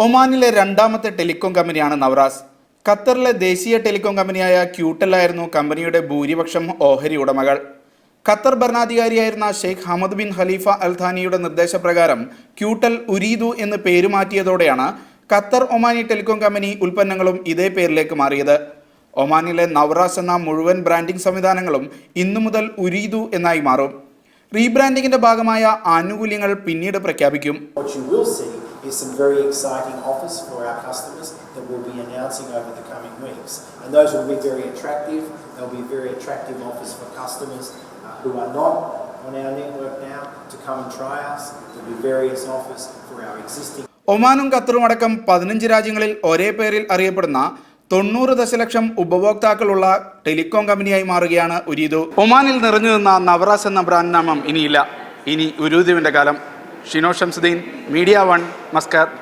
ഒമാനിലെ രണ്ടാമത്തെ ടെലികോം കമ്പനിയാണ് നവറാസ്. ഖത്തറിലെ ദേശീയ ടെലികോം കമ്പനിയായ ക്യൂട്ടലായിരുന്നു കമ്പനിയുടെ ഭൂരിപക്ഷം ഓഹരി ഉടമകൾ. ഖത്തർ ഭരണാധികാരിയായിരുന്ന Sheikh Hamad bin Khalifa Al ഥാനിയുടെ നിർദ്ദേശപ്രകാരം ക്യൂട്ടൽ ഉരീദു എന്ന് പേരുമാറ്റിയതോടെയാണ് ഖത്തർ ഒമാനി ടെലികോം കമ്പനി ഉൽപ്പന്നങ്ങളും ഇതേ പേരിലേക്ക് മാറിയത്. ഒമാനിലെ നവറാസ് എന്ന മുഴുവൻ ബ്രാൻഡിംഗ് സംവിധാനങ്ങളും ഇന്നു മുതൽ ഉരീദു എന്നായി മാറും. റീബ്രാൻഡിംഗിന്റെ ഭാഗമായ ആനുകൂല്യങ്ങൾ പിന്നീട് പ്രഖ്യാപിക്കും. Is some very exciting offers for our customers that we'll be announcing over the coming weeks, and those will be very attractive. There'll be very attractive offers for customers who are not on our network now to come and try us. There'll be various offers for our existing. ഒമാനും ഖത്തറും അടക്കം 15 രാജ്യങ്ങളിൽ ഒരേ പേരിൽ അറിയപ്പെടുന്ന 90 ദശലക്ഷം ഉപഭോക്താക്കളുള്ള telecom കമ്പനിയായി മാറുകയാണ് ഉരീദു. ഒമാനിൽ നിറഞ്ഞു നിന്ന നവറാസ് എന്ന ബ്രാൻഡ് നാമം ഇനിയില്ല. ഇനി ഉരീദുവിന്റെ കാലം. Shino Shamsuddeen, media 1, Muscat.